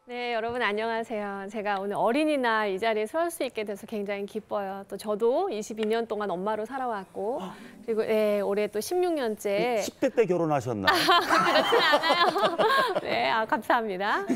네, 여러분 안녕하세요. 제가 오늘 어린이날 이 자리에 설 수 있게 돼서 굉장히 기뻐요. 또 저도 22년 동안 엄마로 살아왔고, 그리고 올해 또 16년째. 10대 때 결혼하셨나? 그렇진 않아요. 네, 감사합니다.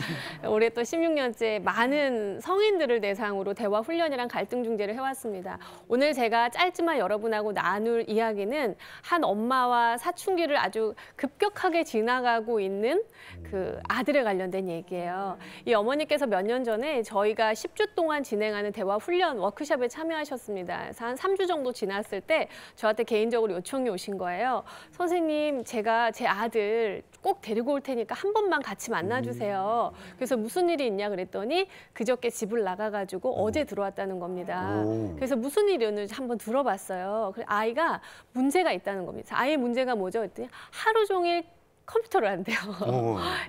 올해 또 16년째 많은 성인들을 대상으로 대화 훈련이랑 갈등 중재를 해왔습니다. 오늘 제가 짧지만 여러분하고 나눌 이야기는 한 엄마와 사춘기를 아주 급격하게 지나가고 있는 그 아들에 관련된 얘기예요. 이 어머니께서 몇 년 전에 저희가 10주 동안 진행하는 대화 훈련 워크숍에 참여하셨습니다. 그래서 한 3주 정도 지났을 때 저한테 개인적으로 요청이 오신 거예요. 선생님, 제가 제 아들 꼭 데리고 올 테니까 한 번만 같이 만나주세요. 그래서 무슨 일이 있냐 그랬더니 그저께 집을 나가가지고 어제 들어왔다는 겁니다. 그래서 무슨 일이었는지 한번 들어봤어요. 아이가 문제가 있다는 겁니다. 아이의 문제가 뭐죠? 그랬더니 하루 종일 컴퓨터를 한대요.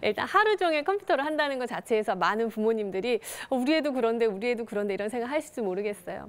일단 하루 종일 컴퓨터를 한다는 것 자체에서 많은 부모님들이 우리 애도 그런데 이런 생각 하실지 모르겠어요.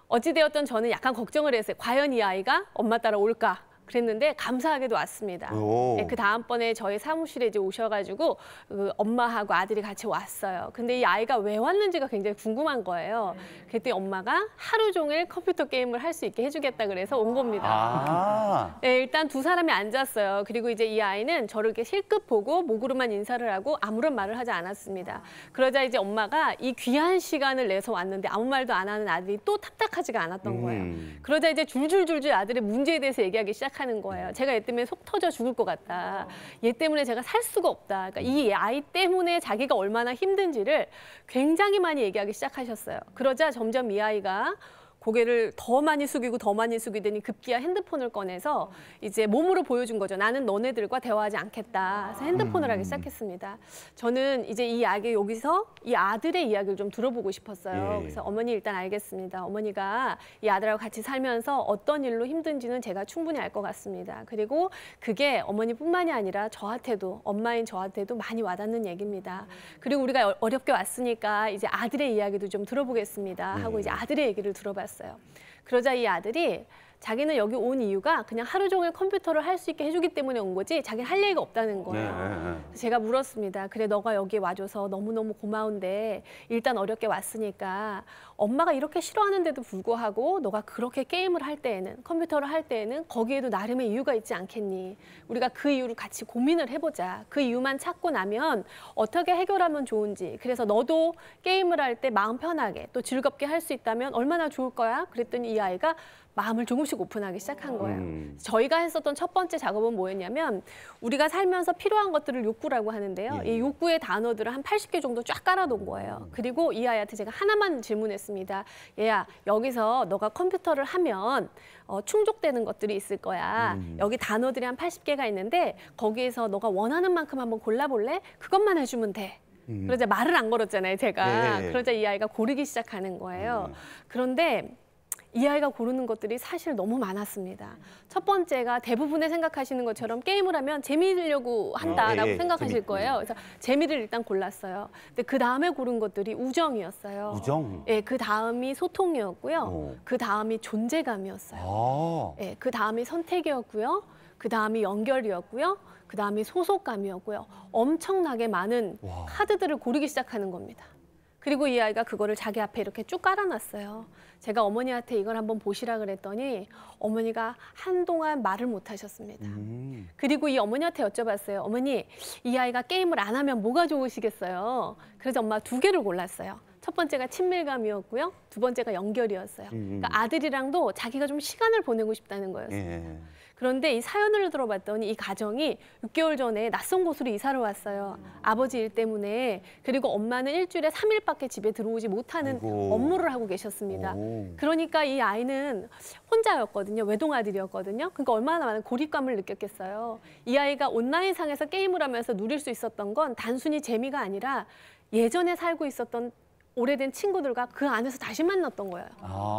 어찌되었든 저는 약간 걱정을 했어요. 과연 이 아이가 엄마 따라 올까? 그랬는데 감사하게도 왔습니다. 네, 그 다음번에 저희 사무실에 이제 오셔가지고 그 엄마하고 아들이 같이 왔어요. 근데 이 아이가 왜 왔는지가 굉장히 궁금한 거예요. 그랬더니 엄마가 하루 종일 컴퓨터 게임을 할 수 있게 해주겠다 그래서 온 겁니다. 네, 일단 두 사람이 앉았어요. 그리고 이제 이 아이는 저를 이렇게 실끝 보고 목으로만 인사를 하고 아무런 말을 하지 않았습니다. 그러자 이제 엄마가 이 귀한 시간을 내서 왔는데 아무 말도 안 하는 아들이 또 답답하지가 않았던 거예요. 그러자 이제 줄줄줄줄 아들의 문제에 대해서 얘기하기 시작하는 거예요. 제가 얘 때문에 속 터져 죽을 것 같다. 얘 때문에 제가 살 수가 없다. 그러니까 이 아이 때문에 자기가 얼마나 힘든지를 굉장히 많이 얘기하기 시작하셨어요. 그러자 점점 이 아이가 고개를 더 많이 숙이더니 급기야 핸드폰을 꺼내서 이제 몸으로 보여준 거죠. 나는 너네들과 대화하지 않겠다. 그래서 핸드폰을 하기 시작했습니다. 저는 이제 이 이야기 여기서 이 아들의 이야기를 좀 들어보고 싶었어요. 그래서 어머니 일단 알겠습니다. 어머니가 이 아들하고 같이 살면서 어떤 일로 힘든지는 제가 충분히 알 것 같습니다. 그리고 그게 어머니뿐만이 아니라 저한테도 엄마인 저한테도 많이 와닿는 얘기입니다. 그리고 우리가 어렵게 왔으니까 이제 아들의 이야기도 좀 들어보겠습니다. 하고 이제 아들의 얘기를 들어봤어요. 그러자 이 아들이 자기는 여기 온 이유가 그냥 하루 종일 컴퓨터를 할 수 있게 해주기 때문에 온 거지 자기는 할 얘기가 없다는 거예요. 제가 물었습니다. 그래, 너가 여기 와줘서 너무너무 고마운데 일단 어렵게 왔으니까 엄마가 이렇게 싫어하는데도 불구하고 너가 그렇게 게임을 할 때에는 컴퓨터를 할 때에는 거기에도 나름의 이유가 있지 않겠니? 우리가 그 이유를 같이 고민을 해보자. 그 이유만 찾고 나면 어떻게 해결하면 좋은지. 그래서 너도 게임을 할 때 마음 편하게 또 즐겁게 할 수 있다면 얼마나 좋을 거야? 그랬더니 이 아이가 마음을 조금씩 오픈하기 시작한 거예요. 저희가 했었던 첫 번째 작업은 뭐였냐면 우리가 살면서 필요한 것들을 욕구라고 하는데요. 이 욕구의 단어들을 한 80개 정도 쫙 깔아놓은 거예요. 그리고 이 아이한테 제가 하나만 질문했습니다. 얘야, 여기서 너가 컴퓨터를 하면 충족되는 것들이 있을 거야. 여기 단어들이 한 80개가 있는데 거기에서 너가 원하는 만큼 한번 골라볼래? 그것만 해주면 돼. 그러자 말을 안 걸었잖아요, 제가. 그러자 이 아이가 고르기 시작하는 거예요. 그런데 이 아이가 고르는 것들이 사실 너무 많았습니다. 첫 번째가 대부분의 생각하시는 것처럼 게임을 하면 재미있으려고 한다라고 생각하실 거예요. 그래서 재미를 일단 골랐어요. 근데 그 다음에 고른 것들이 우정이었어요. 우정? 네, 그 다음이 소통이었고요. 그 다음이 존재감이었어요. 네, 그 다음이 선택이었고요. 그 다음이 연결이었고요. 그 다음이 소속감이었고요. 엄청나게 많은 카드들을 고르기 시작하는 겁니다. 그리고 이 아이가 그거를 자기 앞에 이렇게 쭉 깔아놨어요. 제가 어머니한테 이걸 한번 보시라 그랬더니 어머니가 한동안 말을 못 하셨습니다. 그리고 이 어머니한테 여쭤봤어요. 어머니, 이 아이가 게임을 안 하면 뭐가 좋으시겠어요? 그래서 엄마가 두 개를 골랐어요. 첫 번째가 친밀감이었고요. 두 번째가 연결이었어요. 그러니까 아들이랑도 자기가 좀 시간을 보내고 싶다는 거였어요. 그런데 이 사연을 들어봤더니 이 가정이 6개월 전에 낯선 곳으로 이사를 왔어요. 아버지 일 때문에. 그리고 엄마는 일주일에 3일밖에 집에 들어오지 못하는 업무를 하고 계셨습니다. 그러니까 이 아이는 혼자였거든요. 외동아들이었거든요. 그러니까 얼마나 많은 고립감을 느꼈겠어요. 이 아이가 온라인상에서 게임을 하면서 누릴 수 있었던 건 단순히 재미가 아니라 예전에 살고 있었던 오래된 친구들과 그 안에서 다시 만났던 거예요.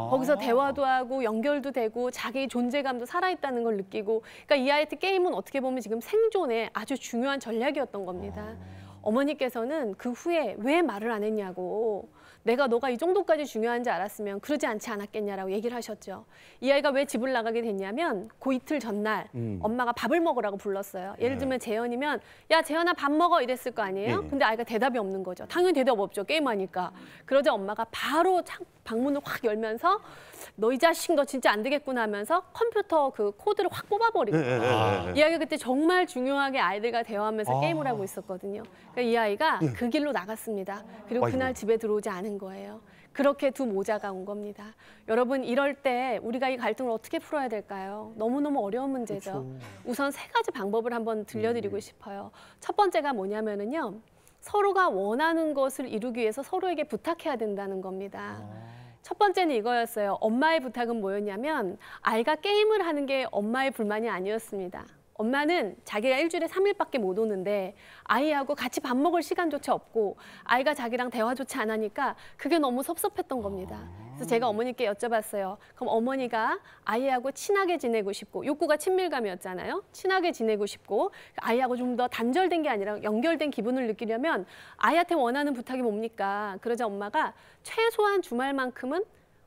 거기서 대화도 하고 연결도 되고 자기 존재감도 살아있다는 걸 느끼고, 그러니까 이 아이한테 게임은 어떻게 보면 지금 생존에 아주 중요한 전략이었던 겁니다. 어머니께서는 그 후에 왜 말을 안 했냐고, 내가 너가 이 정도까지 중요한지 알았으면 그러지 않지 않았겠냐라고 얘기를 하셨죠. 이 아이가 왜 집을 나가게 됐냐면 그 이틀 전날 엄마가 밥을 먹으라고 불렀어요. 예를 들면 재현이면 야 재현아 밥 먹어 이랬을 거 아니에요. 근데 아이가 대답이 없는 거죠. 당연히 대답 없죠. 게임하니까. 그러자 엄마가 바로 방문을 확 열면서 너 이 자식 너 진짜 안 되겠구나 하면서 컴퓨터 그 코드를 확 뽑아버리고 이 아이가 그때 정말 중요하게 아이들과 대화하면서 게임을 하고 있었거든요. 그러니까 이 아이가 그 길로 나갔습니다. 그리고 그날 집에 들어오지 않은 거예요. 그렇게 두 모자가 온 겁니다. 여러분 이럴 때 우리가 이 갈등을 어떻게 풀어야 될까요? 너무너무 어려운 문제죠. 그렇죠. 우선 세 가지 방법을 한번 들려드리고 싶어요. 첫 번째가 뭐냐면은요. 서로가 원하는 것을 이루기 위해서 서로에게 부탁해야 된다는 겁니다. 첫 번째는 이거였어요. 엄마의 부탁은 뭐였냐면 아이가 게임을 하는 게 엄마의 불만이 아니었습니다. 엄마는 자기가 일주일에 3일밖에 못 오는데 아이하고 같이 밥 먹을 시간조차 없고 아이가 자기랑 대화조차 안 하니까 그게 너무 섭섭했던 겁니다. 그래서 제가 어머니께 여쭤봤어요. 그럼 어머니가 아이하고 친하게 지내고 싶고 욕구가 친밀감이었잖아요. 친하게 지내고 싶고 아이하고 좀 더 단절된 게 아니라 연결된 기분을 느끼려면 아이한테 원하는 부탁이 뭡니까? 그러자 엄마가 최소한 주말만큼은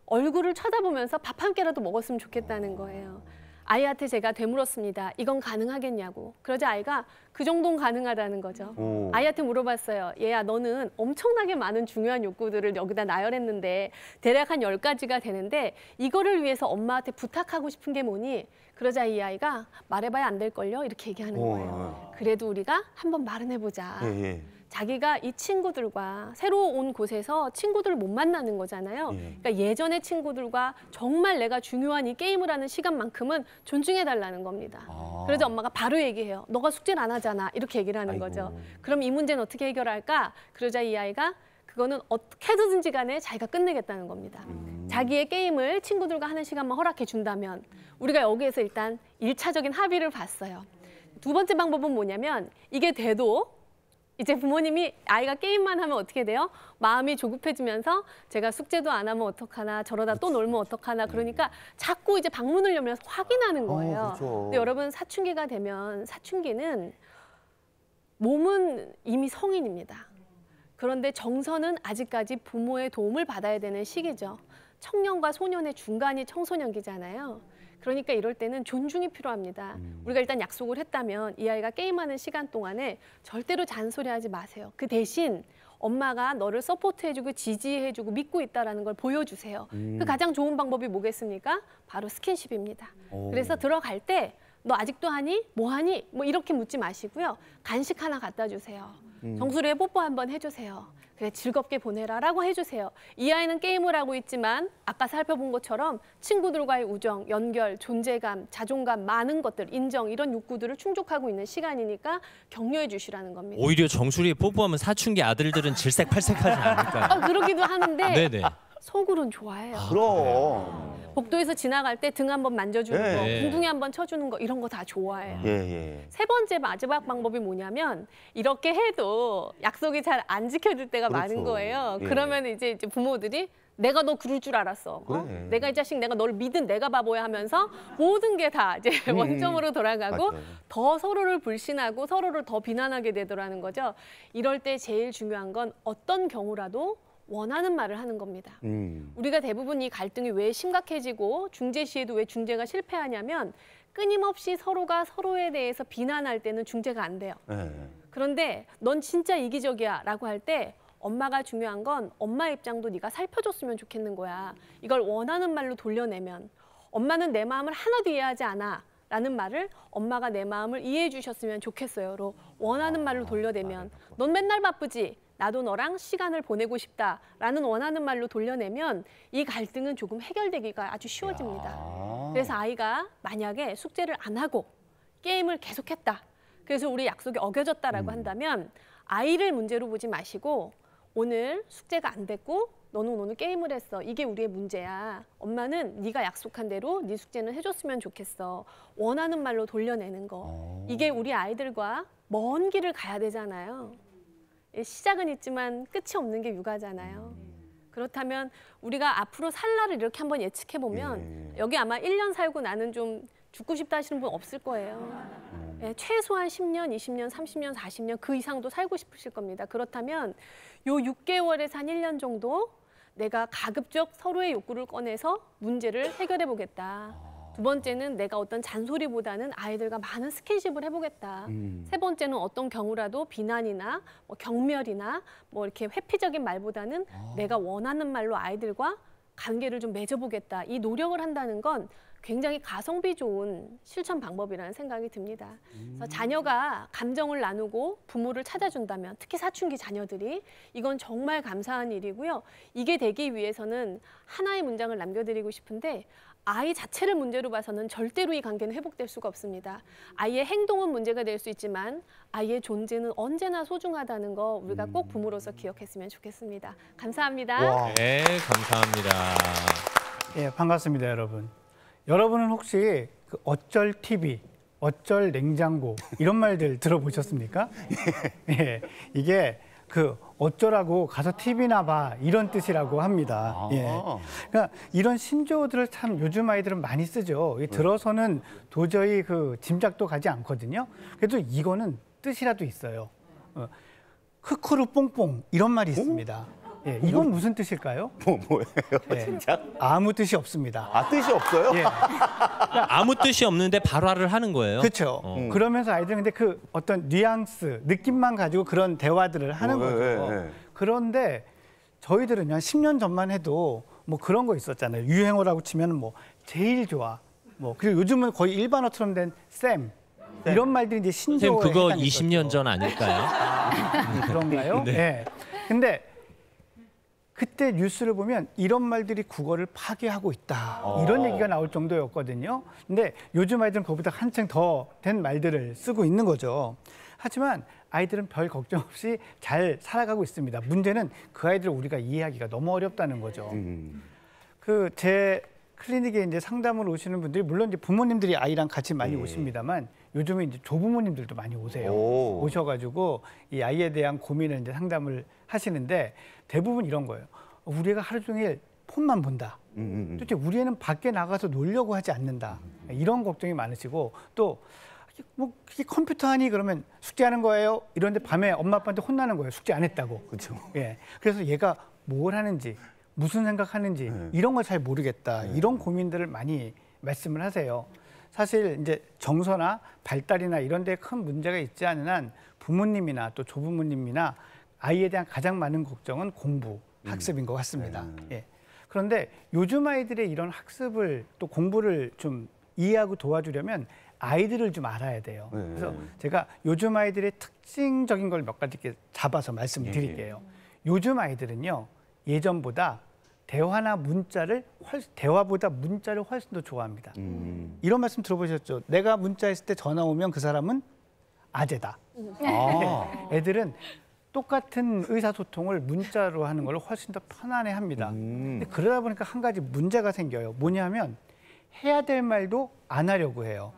얼굴을 쳐다보면서 밥 한 끼라도 먹었으면 좋겠다는 거예요. 아이한테 제가 되물었습니다. 이건 가능하겠냐고. 그러자 아이가 그 정도는 가능하다는 거죠. 아이한테 물어봤어요. 얘야 너는 엄청나게 많은 중요한 욕구들을 여기다 나열했는데 대략 한 10가지가 되는데 이거를 위해서 엄마한테 부탁하고 싶은 게 뭐니? 그러자 이 아이가 말해봐야 안 될걸요? 이렇게 얘기하는 거예요. 그래도 우리가 한번 말은 해보자. 자기가 이 친구들과 새로 온 곳에서 친구들을 못 만나는 거잖아요. 그러니까 예전의 친구들과 정말 내가 중요한 이 게임을 하는 시간만큼은 존중해달라는 겁니다. 그래서 엄마가 바로 얘기해요. 너가 숙제를 안 하잖아. 이렇게 얘기를 하는 거죠. 그럼 이 문제는 어떻게 해결할까? 그러자 이 아이가 그거는 어떻게든지 간에 자기가 끝내겠다는 겁니다. 자기의 게임을 친구들과 하는 시간만 허락해 준다면 우리가 여기에서 일단 1차적인 합의를 봤어요. 두 번째 방법은 뭐냐면 이게 돼도 이제 부모님이 아이가 게임만 하면 어떻게 돼요? 마음이 조급해지면서 제가 숙제도 안 하면 어떡하나 저러다 또 놀면 어떡하나 그러니까 자꾸 이제 방문을 열면서 확인하는 거예요. 그렇죠. 근데 여러분 사춘기가 되면 사춘기는 몸은 이미 성인입니다. 그런데 정서는 아직까지 부모의 도움을 받아야 되는 시기죠. 청년과 소년의 중간이 청소년기잖아요. 그러니까 이럴 때는 존중이 필요합니다. 우리가 일단 약속을 했다면 이 아이가 게임하는 시간 동안에 절대로 잔소리하지 마세요. 그 대신 엄마가 너를 서포트해주고 지지해주고 믿고 있다는 걸 보여주세요. 그 가장 좋은 방법이 뭐겠습니까? 바로 스킨십입니다. 그래서 들어갈 때 너 아직도 하니? 뭐 하니? 뭐 이렇게 묻지 마시고요. 간식 하나 갖다 주세요. 정수리에 뽀뽀 한번 해주세요. 그래 즐겁게 보내라 라고 해주세요. 이 아이는 게임을 하고 있지만 아까 살펴본 것처럼 친구들과의 우정, 연결, 존재감, 자존감, 많은 것들, 인정 이런 욕구들을 충족하고 있는 시간이니까 격려해 주시라는 겁니다. 오히려 정수리에 뽀뽀하면 사춘기 아들들은 질색팔색하지 않을까요? 그러기도 하는데 네네. 속으로는 좋아해요. 그럼. 복도에서 지나갈 때 등 한번 만져주는 거, 네. 둥둥이 한번 쳐주는 거 이런 거 다 좋아해요. 예. 세 번째 마지막 방법이 뭐냐면 이렇게 해도 약속이 잘 안 지켜질 때가 그렇죠. 많은 거예요. 예. 그러면 이제 부모들이 내가 너 그럴 줄 알았어. 그래. 내가 이 자식 내가 너를 믿은 내가 바보야 하면서 모든 게 다 이제 원점으로 돌아가고 맞아요. 더 서로를 불신하고 서로를 더 비난하게 되더라는 거죠. 이럴 때 제일 중요한 건 어떤 경우라도 원하는 말을 하는 겁니다. 우리가 대부분 이 갈등이 왜 심각해지고 중재 시에도 왜 중재가 실패하냐면 끊임없이 서로가 서로에 대해서 비난할 때는 중재가 안 돼요. 그런데 넌 진짜 이기적이야 라고 할 때 엄마가 중요한 건 엄마 입장도 네가 살펴줬으면 좋겠는 거야. 이걸 원하는 말로 돌려내면 엄마는 내 마음을 하나도 이해하지 않아. 라는 말을 엄마가 내 마음을 이해해 주셨으면 좋겠어요.로 원하는 말로 돌려내면 넌 맨날 바쁘지? 나도 너랑 시간을 보내고 싶다라는 원하는 말로 돌려내면 이 갈등은 조금 해결되기가 아주 쉬워집니다. 그래서 아이가 만약에 숙제를 안 하고 게임을 계속했다. 그래서 우리 약속이 어겨졌다라고 한다면 아이를 문제로 보지 마시고 오늘 숙제가 안 됐고 너는 오늘 게임을 했어. 이게 우리의 문제야. 엄마는 네가 약속한 대로 네 숙제는 해줬으면 좋겠어. 원하는 말로 돌려내는 거. 이게 우리 아이들과 먼 길을 가야 되잖아요. 시작은 있지만 끝이 없는 게 육아잖아요. 그렇다면 우리가 앞으로 살 날을 이렇게 한번 예측해 보면 여기 아마 1년 살고 나는 좀 죽고 싶다 하시는 분 없을 거예요. 예, 최소한 10년, 20년, 30년, 40년 그 이상도 살고 싶으실 겁니다. 그렇다면 요 6개월에서 한 1년 정도 내가 가급적 서로의 욕구를 꺼내서 문제를 해결해 보겠다. 두 번째는 내가 어떤 잔소리보다는 아이들과 많은 스킨십을 해보겠다. 세 번째는 어떤 경우라도 비난이나 뭐 경멸이나 뭐 이렇게 회피적인 말보다는 내가 원하는 말로 아이들과 관계를 좀 맺어보겠다. 이 노력을 한다는 건 굉장히 가성비 좋은 실천 방법이라는 생각이 듭니다. 그래서 자녀가 감정을 나누고 부모를 찾아준다면 특히 사춘기 자녀들이 이건 정말 감사한 일이고요. 이게 되기 위해서는 하나의 문장을 남겨드리고 싶은데 아이 자체를 문제로 봐서는 절대로 이 관계는 회복될 수가 없습니다. 아이의 행동은 문제가 될 수 있지만 아이의 존재는 언제나 소중하다는 거 우리가 꼭 부모로서 기억했으면 좋겠습니다. 감사합니다. 와. 네, 감사합니다. 예, 반갑습니다, 여러분. 여러분은 혹시 그 어쩔 TV, 어쩔 냉장고 이런 말들 들어보셨습니까? 예, 이게 그 어쩌라고 가서 TV나 봐 이런 뜻이라고 합니다. 예. 그러니까 이런 신조어들을 참 요즘 아이들은 많이 쓰죠. 들어서는 도저히 그 짐작도 가지 않거든요. 그래도 이거는 뜻이라도 있어요. 크크루 뽕뽕 이런 말이 있습니다. 예, 이건 무슨 뜻일까요? 뭐예요? 예, 진짜? 아무 뜻이 없습니다. 아, 뜻이 없어요? 예, 아무 뜻이 없는데 발화를 하는 거예요. 그렇죠. 그러면서 아이들은 근데 그 어떤 뉘앙스, 느낌만 가지고 그런 대화들을 하는 거죠. 그런데 저희들은 한 10년 전만 해도 뭐 그런 거 있었잖아요. 유행어라고 치면 뭐 제일 좋아. 뭐 그리고 요즘은 거의 일반어처럼 된 쌤. 이런 말들이 이제 신조어에 선생님 그거 해당했었죠. 20년 전 아닐까요? 그런가요? 네. 근데 그때 뉴스를 보면 이런 말들이 국어를 파괴하고 있다. 이런 얘기가 나올 정도였거든요. 근데 요즘 아이들은 그거보다 한층 더 된 말들을 쓰고 있는 거죠. 하지만 아이들은 별 걱정 없이 잘 살아가고 있습니다. 문제는 그 아이들을 우리가 이해하기가 너무 어렵다는 거죠. 그 제 클리닉에 이제 상담을 오시는 분들이 물론 이제 부모님들이 아이랑 같이 많이 오십니다만 요즘에 이제 조부모님들도 많이 오세요. 오셔가지고 이 아이에 대한 고민을 이제 상담을 하시는데 대부분 이런 거예요. 우리 애가 하루 종일 폰만 본다. 도대체 우리 애는 밖에 나가서 놀려고 하지 않는다. 이런 걱정이 많으시고 또 뭐 컴퓨터 하니 그러면 숙제하는 거예요. 이런데 밤에 엄마 아빠한테 혼나는 거예요. 숙제 안 했다고. 그렇죠. 예. 그래서 얘가 뭘 하는지 무슨 생각하는지 이런 걸 잘 모르겠다. 이런 고민들을 많이 말씀을 하세요. 사실 이제 정서나 발달이나 이런 데 큰 문제가 있지 않은 한 부모님이나 또 조부모님이나 아이에 대한 가장 많은 걱정은 공부, 학습인 것 같습니다. 예. 그런데 요즘 아이들의 이런 학습을 또 공부를 좀 이해하고 도와주려면 아이들을 좀 알아야 돼요. 그래서 제가 요즘 아이들의 특징적인 걸 몇 가지 이렇게 잡아서 말씀드릴게요. 요즘 아이들은요, 예전보다 대화보다 문자를 훨씬 더 좋아합니다. 이런 말씀 들어보셨죠? 내가 문자했을 때 전화 오면 그 사람은 아재다. 애들은 똑같은 의사소통을 문자로 하는 걸 훨씬 더 편안해합니다. 근데 그러다 보니까 한 가지 문제가 생겨요. 뭐냐면 해야 될 말도 안 하려고 해요.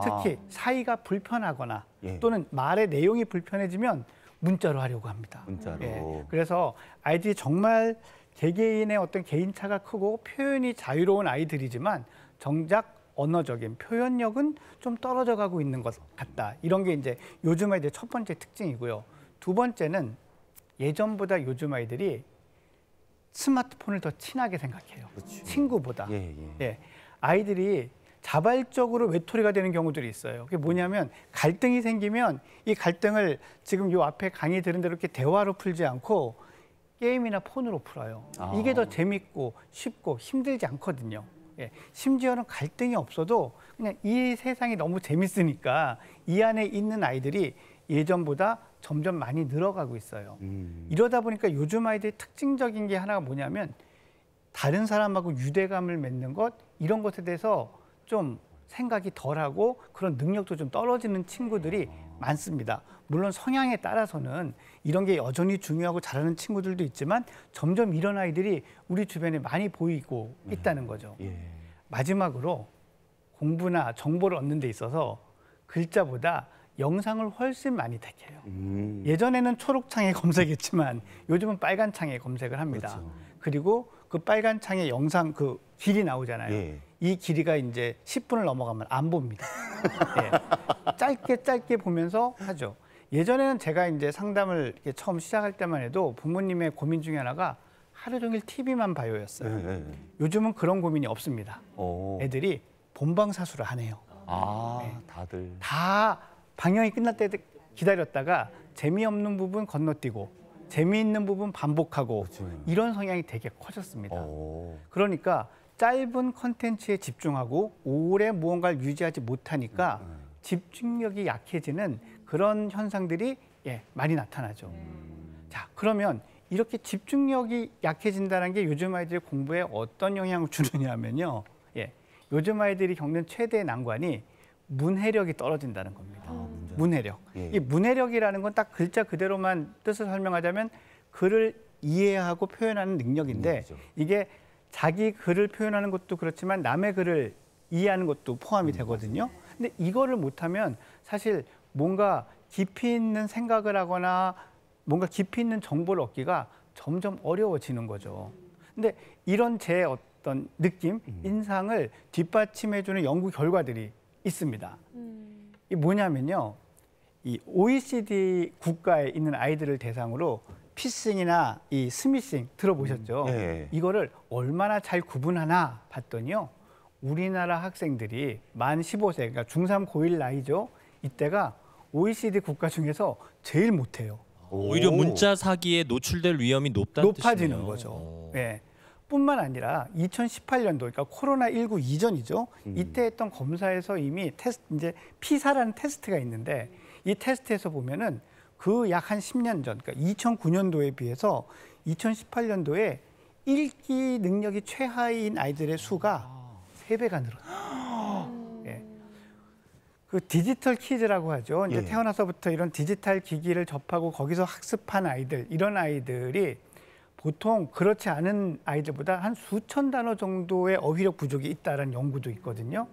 특히 사이가 불편하거나 또는 말의 내용이 불편해지면 문자로 하려고 합니다. 문자로. 예. 그래서 아이들이 정말 개개인의 어떤 개인차가 크고 표현이 자유로운 아이들이지만 정작 언어적인 표현력은 좀 떨어져 가고 있는 것 같다. 이런 게 이제 요즘 아이들의 첫 번째 특징이고요. 두 번째는 예전보다 요즘 아이들이 스마트폰을 더 친하게 생각해요. 그렇죠. 친구보다. 예. 아이들이 자발적으로 외톨이가 되는 경우들이 있어요. 그게 뭐냐면 갈등이 생기면 이 갈등을 지금 요 앞에 강의 들은 대로 이렇게 대화로 풀지 않고 게임이나 폰으로 풀어요. 이게 더 재밌고 쉽고 힘들지 않거든요. 예. 심지어는 갈등이 없어도 그냥 이 세상이 너무 재밌으니까 이 안에 있는 아이들이 예전보다 점점 많이 늘어가고 있어요. 이러다 보니까 요즘 아이들의 특징적인 게 하나가 뭐냐면 다른 사람하고 유대감을 맺는 것 이런 것에 대해서 좀 생각이 덜하고 그런 능력도 좀 떨어지는 친구들이 많습니다. 물론 성향에 따라서는 이런 게 여전히 중요하고 잘하는 친구들도 있지만 점점 이런 아이들이 우리 주변에 많이 보이고 있다는 거죠. 마지막으로 공부나 정보를 얻는 데 있어서 글자보다 영상을 훨씬 많이 택해요. 예전에는 초록창에 검색했지만 요즘은 빨간 창에 검색을 합니다. 그리고 그 빨간 창에 영상 그 길이 나오잖아요. 이 길이가 이제 10분을 넘어가면 안 봅니다. 예. 짧게 보면서 하죠. 예전에는 제가 이제 상담을 이렇게 처음 시작할 때만 해도 부모님의 고민 중에 하나가 하루 종일 TV만 봐요였어요. 요즘은 그런 고민이 없습니다. 애들이 본방사수를 하네요. 다들. 다 방영이 끝날 때 기다렸다가 재미없는 부분 건너뛰고 재미있는 부분 반복하고 이런 성향이 되게 커졌습니다. 그러니까 짧은 컨텐츠에 집중하고 오래 무언가를 유지하지 못하니까 집중력이 약해지는 그런 현상들이 많이 나타나죠. 자, 그러면 이렇게 집중력이 약해진다는 게 요즘 아이들의 공부에 어떤 영향을 주느냐 하면요. 요즘 아이들이 겪는 최대의 난관이 문해력이 떨어진다는 겁니다. 문해력. 이 문해력이라는 건 딱 글자 그대로만 뜻을 설명하자면 글을 이해하고 표현하는 능력인데 이게 자기 글을 표현하는 것도 그렇지만 남의 글을 이해하는 것도 포함이 되거든요. 근데 이거를 못하면 사실 뭔가 깊이 있는 생각을 하거나 뭔가 깊이 있는 정보를 얻기가 점점 어려워지는 거죠. 근데 이런 제 어떤 느낌, 인상을 뒷받침해주는 연구 결과들이 있습니다. 이 뭐냐면요. 이 OECD 국가에 있는 아이들을 대상으로 피싱이나 이 스미싱 들어보셨죠? 이거를 얼마나 잘 구분하나 봤더니요. 우리나라 학생들이 만 15세, 그러니까 중3, 고1 나이죠. 이때가 OECD 국가 중에서 제일 못해요. 오히려 문자 사기에 노출될 위험이 높다는 높아지는 뜻이네요. 거죠. 네. 뿐만 아니라 2018년도, 그러니까 코로나19 이전이죠. 이때 했던 검사에서 이미 이제 피사라는 테스트가 있는데 이 테스트에서 보면은 그 약 한 10년 전, 그러니까 2009년도에 비해서 2018년도에 읽기 능력이 최하위인 아이들의 수가 3배가 늘었어요. 그 디지털 키즈라고 하죠. 이제 태어나서부터 이런 디지털 기기를 접하고 거기서 학습한 아이들, 이런 아이들이 보통 그렇지 않은 아이들보다 한 수천 단어 정도의 어휘력 부족이 있다는 연구도 있거든요.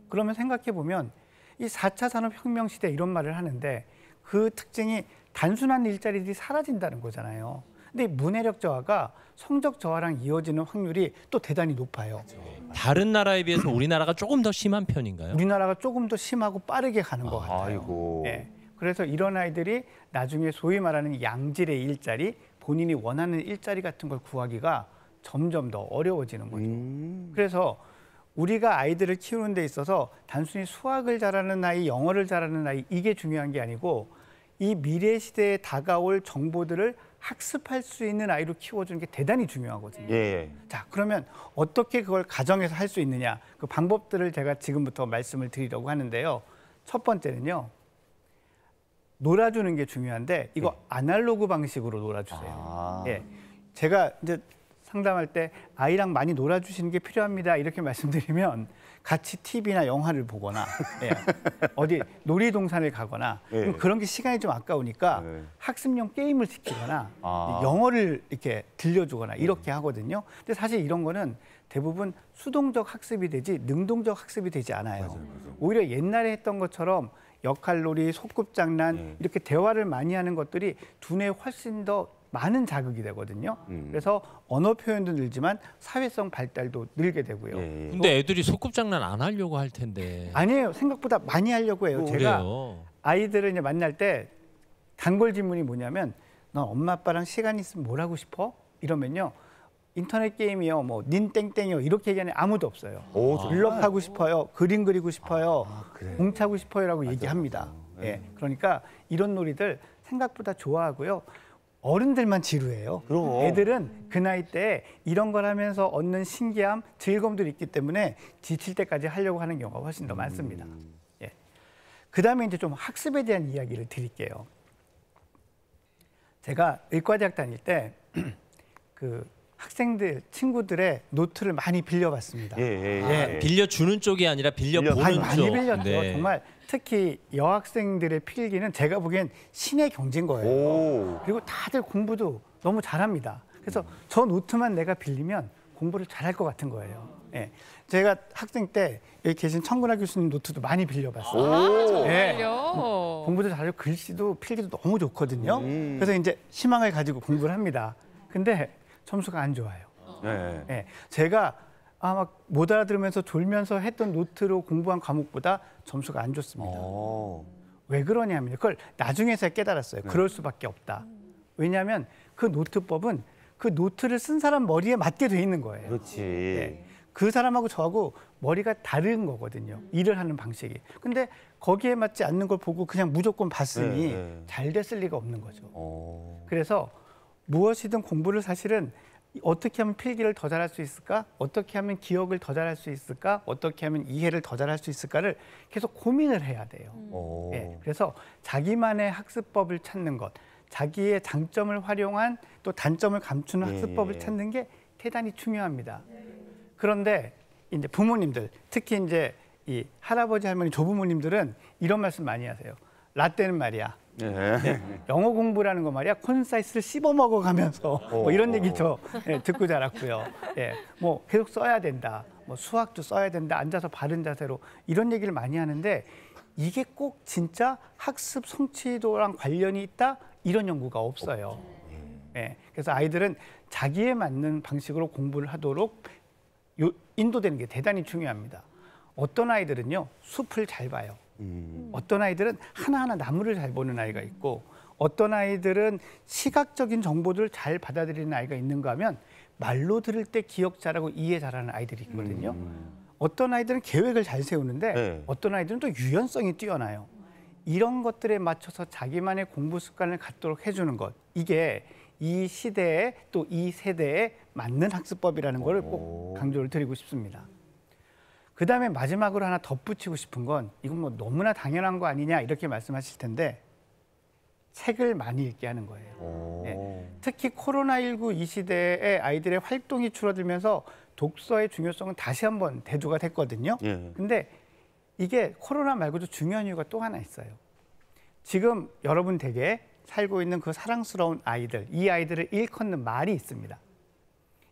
그러면 생각해 보면 이 4차 산업혁명 시대 이런 말을 하는데 그 특징이 단순한 일자리들이 사라진다는 거잖아요. 근데 문해력 저하가 성적 저하랑 이어지는 확률이 또 대단히 높아요. 다른 나라에 비해서 우리나라가 조금 더 심한 편인가요? 우리나라가 조금 더 심하고 빠르게 가는 것 같아요. 아이고. 그래서 이런 아이들이 나중에 소위 말하는 양질의 일자리, 본인이 원하는 일자리 같은 걸 구하기가 점점 더 어려워지는 거죠. 그래서 우리가 아이들을 키우는 데 있어서 단순히 수학을 잘하는 아이, 영어를 잘하는 아이 이게 중요한 게 아니고 이 미래 시대에 다가올 정보들을 학습할 수 있는 아이로 키워주는 게 대단히 중요하거든요. 자, 그러면 어떻게 그걸 가정에서 할 수 있느냐? 그 방법들을 제가 지금부터 말씀을 드리려고 하는데요. 첫 번째는요. 놀아주는 게 중요한데 이거 아날로그 방식으로 놀아주세요. 제가 이제 상담할 때 아이랑 많이 놀아주시는 게 필요합니다. 이렇게 말씀드리면 같이 TV나 영화를 보거나 어디 놀이동산을 가거나 그런 게 시간이 좀 아까우니까 학습용 게임을 시키거나 영어를 이렇게 들려주거나 이렇게 하거든요. 근데 사실 이런 거는 대부분 수동적 학습이 되지 능동적 학습이 되지 않아요. 오히려 옛날에 했던 것처럼 역할놀이, 소꿉장난 이렇게 대화를 많이 하는 것들이 두뇌에 훨씬 더 많은 자극이 되거든요. 그래서 언어 표현도 늘지만 사회성 발달도 늘게 되고요. 근데 애들이 소꿉장난 안 하려고 할 텐데. 아니에요. 생각보다 많이 하려고 해요. 제가 그래요. 아이들을 이제 만날 때 단골 질문이 뭐냐면 넌 엄마 아빠랑 시간 있으면 뭘 하고 싶어? 이러면요. 인터넷 게임이요, 뭐 닌땡땡이요 이렇게 얘기하는 아무도 없어요. 블럭하고 싶어요, 그림 그리고 싶어요, 공 차고 싶어요라고 얘기합니다. 그러니까 이런 놀이들 생각보다 좋아하고요. 어른들만 지루해요. 애들은 그 나이 때 이런 걸 하면서 얻는 신기함, 즐거움들이 있기 때문에 지칠 때까지 하려고 하는 경우가 훨씬 더 많습니다. 그다음에 이제 좀 학습에 대한 이야기를 드릴게요. 제가 의과대학 다닐 때 그 학생들, 친구들의 노트를 많이 빌려봤습니다. 빌려주는 쪽이 아니라 빌려보는 많이 쪽. 빌렸죠. 정말 특히 여학생들의 필기는 제가 보기엔 신의 경지인 거예요. 그리고 다들 공부도 너무 잘합니다. 그래서 저 노트만 내가 빌리면 공부를 잘할 것 같은 거예요. 제가 학생 때 여기 계신 청근하 교수님 노트도 많이 빌려봤어요. 정말요? 공부도 잘하고 글씨도 필기도 너무 좋거든요. 그래서 이제 희망을 가지고 공부를 합니다. 근데 점수가 안 좋아요. 제가 막 못 알아들으면서 졸면서 했던 노트로 공부한 과목보다 점수가 안 좋습니다. 왜 그러냐면 그걸 나중에서 깨달았어요. 그럴 수밖에 없다. 왜냐하면 그 노트법은 그 노트를 쓴 사람 머리에 맞게 돼 있는 거예요. 그렇지. 네. 그 사람하고 저하고 머리가 다른 거거든요. 일을 하는 방식이. 근데 거기에 맞지 않는 걸 보고 그냥 무조건 봤으니 잘 됐을 리가 없는 거죠. 그래서 무엇이든 공부를 사실은 어떻게 하면 필기를 더 잘할 수 있을까? 어떻게 하면 기억을 더 잘할 수 있을까? 어떻게 하면 이해를 더 잘할 수 있을까를 계속 고민을 해야 돼요. 네. 그래서 자기만의 학습법을 찾는 것, 자기의 장점을 활용한 또 단점을 감추는 학습법을 찾는 게 대단히 중요합니다. 그런데 이제 부모님들, 특히 이제 이 할아버지 할머니 조부모님들은 이런 말씀 많이 하세요. 라떼는 말이야. 네. 영어 공부라는 거 말이야. 콘사이스를 씹어 먹어가면서 뭐 이런 얘기 저 듣고 자랐고요. 예, 뭐 계속 써야 된다. 뭐 수학도 써야 된다. 앉아서 바른 자세로 이런 얘기를 많이 하는데 이게 꼭 진짜 학습 성취도랑 관련이 있다? 이런 연구가 없어요. 예, 그래서 아이들은 자기에 맞는 방식으로 공부를 하도록 인도되는 게 대단히 중요합니다. 어떤 아이들은요, 숲을 잘 봐요. 어떤 아이들은 하나하나 나무를 잘 보는 아이가 있고 어떤 아이들은 시각적인 정보들을 잘 받아들이는 아이가 있는가 하면 말로 들을 때 기억 잘하고 이해 잘하는 아이들이 있거든요. 어떤 아이들은 계획을 잘 세우는데 어떤 아이들은 또 유연성이 뛰어나요. 이런 것들에 맞춰서 자기만의 공부 습관을 갖도록 해주는 것. 이게 이 시대에 또 이 세대에 맞는 학습법이라는 걸 꼭 강조를 드리고 싶습니다. 그다음에 마지막으로 하나 덧붙이고 싶은 건 이건 뭐 너무나 당연한 거 아니냐 이렇게 말씀하실 텐데 책을 많이 읽게 하는 거예요. 네. 특히 코로나19 이 시대에 아이들의 활동이 줄어들면서 독서의 중요성은 다시 한번 대두가 됐거든요. 근데 이게 코로나 말고도 중요한 이유가 또 하나 있어요. 지금 여러분 댁에 살고 있는 그 사랑스러운 아이들, 이 아이들을 일컫는 말이 있습니다.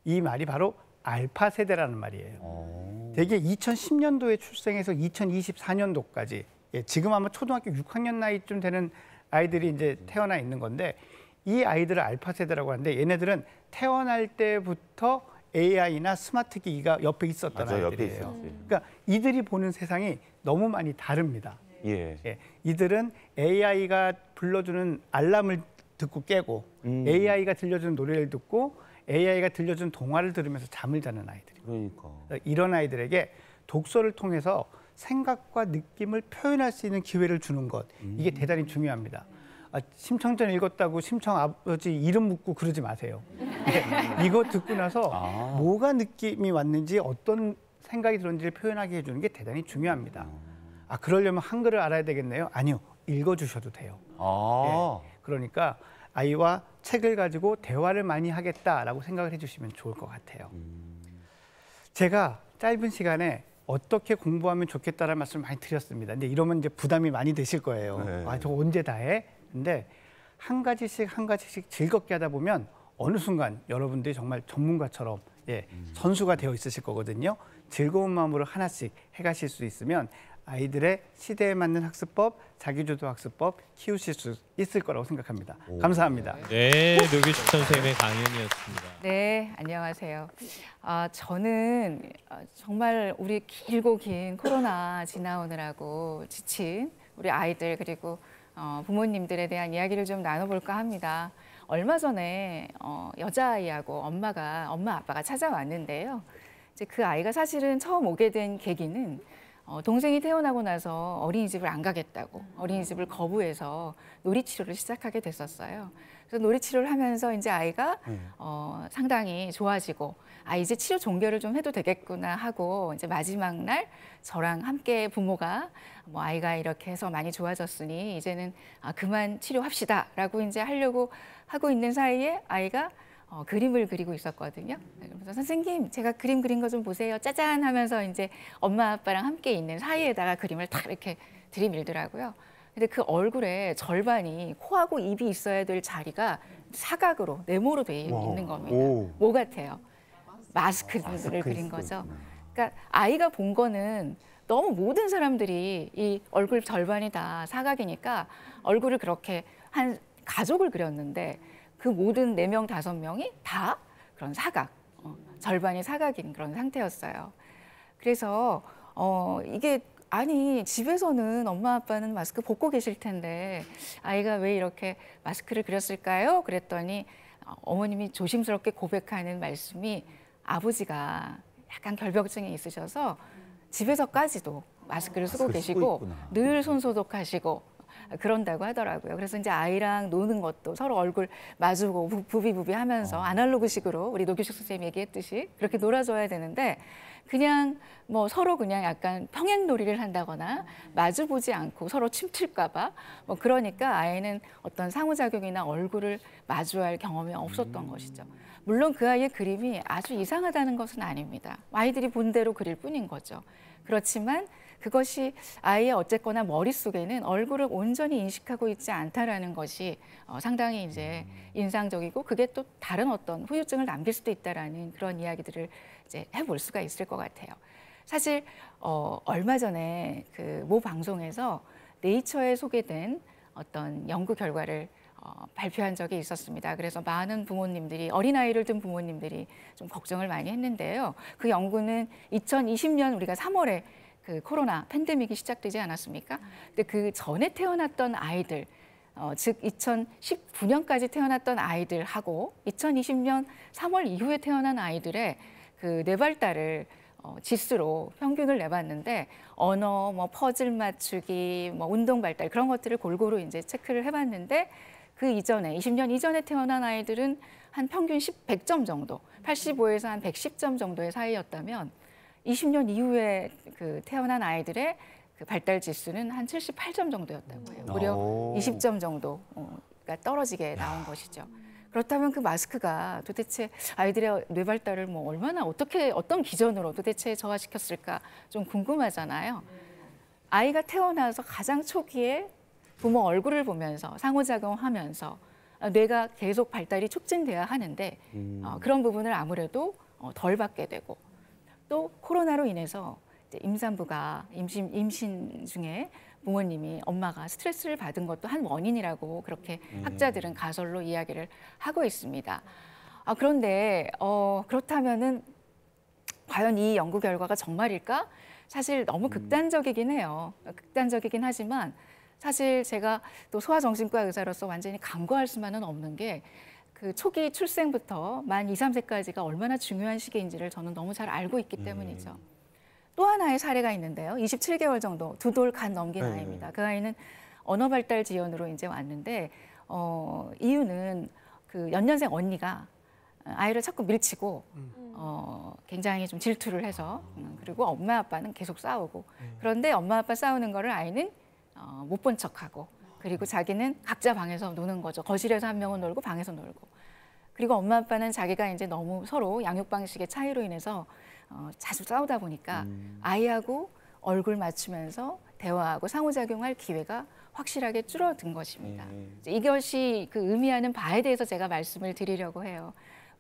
이 말이 바로 알파 세대라는 말이에요. 대개 2010년도에 출생해서 2024년도까지 지금 아마 초등학교 6학년 나이쯤 되는 아이들이 이제 태어나 있는 건데 이 아이들을 알파 세대라고 하는데 얘네들은 태어날 때부터 AI나 스마트 기기가 옆에 있었던 아이들이에요. 그러니까 이들이 보는 세상이 너무 많이 다릅니다. 이들은 AI가 불러주는 알람을 듣고 깨고 AI가 들려주는 노래를 듣고 AI가 들려주는 동화를 들으면서 잠을 자는 아이들이에요. 그러니까 이런 아이들에게 독서를 통해서 생각과 느낌을 표현할 수 있는 기회를 주는 것, 이게 대단히 중요합니다. 심청전 읽었다고 심청 아버지 이름 묻고 그러지 마세요. 이거 듣고 나서 뭐가 느낌이 왔는지 어떤 생각이 들었는지를 표현하게 해주는 게 대단히 중요합니다. 그러려면 한글을 알아야 되겠네요? 아니요, 읽어주셔도 돼요. 그러니까 아이와 책을 가지고 대화를 많이 하겠다라고 생각을 해주시면 좋을 것 같아요. 제가 짧은 시간에 어떻게 공부하면 좋겠다라는 말씀을 많이 드렸습니다. 근데 이러면 이제 부담이 많이 되실 거예요. 저 언제 다 해? 근데 한 가지씩 즐겁게 하다 보면 어느 순간 여러분들이 정말 전문가처럼 선수가 되어 있으실 거거든요. 즐거운 마음으로 하나씩 해가실 수 있으면 아이들의 시대에 맞는 학습법, 자기주도 학습법 키우실 수 있을 거라고 생각합니다. 감사합니다. 네, 노규식 선생님의 강연이었습니다. 네, 안녕하세요. 저는 정말 우리 길고 긴 코로나 지나오느라고 지친 우리 아이들 그리고 부모님들에 대한 이야기를 좀 나눠볼까 합니다. 얼마 전에 여자아이하고 엄마 아빠가 찾아왔는데요. 이제 그 아이가 사실은 처음 오게 된 계기는 동생이 태어나고 나서 어린이집을 안 가겠다고 어린이집을 거부해서 놀이치료를 시작하게 됐었어요. 그래서 놀이치료를 하면서 이제 아이가 상당히 좋아지고 이제 치료 종결을 좀 해도 되겠구나 하고 이제 마지막 날 저랑 함께 부모가 아이가 이렇게 해서 많이 좋아졌으니 이제는 그만 치료합시다라고 이제 하려고 하고 있는 사이에 아이가 그림을 그리고 있었거든요. 그래서 선생님, 제가 그림 그린 거 좀 보세요. 짜잔 하면서 이제 엄마 아빠랑 함께 있는 사이에다가 그림을 딱 이렇게 들이밀더라고요. 근데 그 얼굴에 절반이 코하고 입이 있어야 될 자리가 사각으로 네모로 돼 있는 겁니다. 뭐 같아요? 마스크를 그린 거죠. 그러니까 아이가 본 거는 너무 모든 사람들이 이 얼굴 절반이 다 사각이니까 얼굴을 그렇게 한 가족을 그렸는데 그 모든 4명, 5명이 다 그런 사각, 절반이 사각인 그런 상태였어요. 그래서 이게 아니 집에서는 엄마 아빠는 마스크 벗고 계실 텐데 아이가 왜 이렇게 마스크를 그렸을까요? 그랬더니 어머님이 조심스럽게 고백하는 말씀이 아버지가 약간 결벽증이 있으셔서 집에서까지도 마스크를 쓰고 마스크를 쓰고 계시고 있구나. 늘 손 소독하시고 그런다고 하더라고요. 그래서 이제 아이랑 노는 것도 서로 얼굴 마주고 부비부비 하면서 아날로그식으로 우리 노규식 선생님이 얘기했듯이 그렇게 놀아줘야 되는데 그냥 뭐 서로 그냥 약간 평행놀이를 한다거나 마주보지 않고 서로 침튈까 봐 뭐 그러니까 아이는 어떤 상호작용이나 얼굴을 마주할 경험이 없었던 것이죠. 물론 그 아이의 그림이 아주 이상하다는 것은 아닙니다. 아이들이 본 대로 그릴 뿐인 거죠. 그렇지만 그것이 아이의 어쨌거나 머릿속에는 얼굴을 온전히 인식하고 있지 않다라는 것이 상당히 이제 인상적이고 그게 또 다른 어떤 후유증을 남길 수도 있다라는 그런 이야기들을 이제 해볼 수가 있을 것 같아요. 사실 얼마 전에 그 모 방송에서 네이처에 소개된 어떤 연구 결과를 발표한 적이 있었습니다. 그래서 많은 부모님들이 어린아이를 둔 부모님들이 좀 걱정을 많이 했는데요. 그 연구는 2020년 우리가 3월에 그 코로나 팬데믹이 시작되지 않았습니까? 근데 그 전에 태어났던 아이들, 즉 2019년까지 태어났던 아이들하고 2020년 3월 이후에 태어난 아이들의 그 뇌발달을 지수로 평균을 내봤는데 언어, 뭐 퍼즐 맞추기, 뭐 운동 발달 그런 것들을 골고루 이제 체크를 해봤는데 그 이전에 20년 이전에 태어난 아이들은 한 평균 100점 정도, 85에서 한 110점 정도의 사이였다면 20년 이후에 그 태어난 아이들의 그 발달 지수는 한 78점 정도였다고 해요. 무려 오. 20점 정도가 떨어지게 나온 것이죠. 그렇다면 그 마스크가 도대체 아이들의 뇌 발달을 뭐 얼마나 어떤 기전으로 도대체 저하시켰을까 좀 궁금하잖아요. 아이가 태어나서 가장 초기에 부모 얼굴을 보면서 상호작용하면서 뇌가 계속 발달이 촉진돼야 하는데 그런 부분을 아무래도 덜 받게 되고 또 코로나로 인해서 이제 임산부가 임신 중에 부모님이 엄마가 스트레스를 받은 것도 한 원인이라고 그렇게 학자들은 가설로 이야기를 하고 있습니다. 그런데 그렇다면은 과연 이 연구 결과가 정말일까? 사실 너무 극단적이긴 해요. 극단적이긴 하지만 사실 제가 또 소아정신과 의사로서 완전히 간과할 수만은 없는 게 그 초기 출생부터 만 2, 3세까지가 얼마나 중요한 시기인지를 저는 너무 잘 알고 있기 때문이죠. 또 하나의 사례가 있는데요. 27개월 정도, 2돌 간 넘긴 아이입니다. 그 아이는 언어 발달 지원으로 이제 왔는데 이유는 그 연년생 언니가 아이를 자꾸 밀치고 굉장히 좀 질투를 해서 그리고 엄마 아빠는 계속 싸우고 그런데 엄마 아빠 싸우는 거를 아이는 못 본 척하고 그리고 자기는 각자 방에서 노는 거죠. 거실에서 한 명은 놀고 방에서 놀고. 그리고 엄마 아빠는 자기가 이제 너무 서로 양육 방식의 차이로 인해서 자주 싸우다 보니까 아이하고 얼굴 맞추면서 대화하고 상호작용할 기회가 확실하게 줄어든 것입니다. 이것이 그 의미하는 바에 대해서 제가 말씀을 드리려고 해요.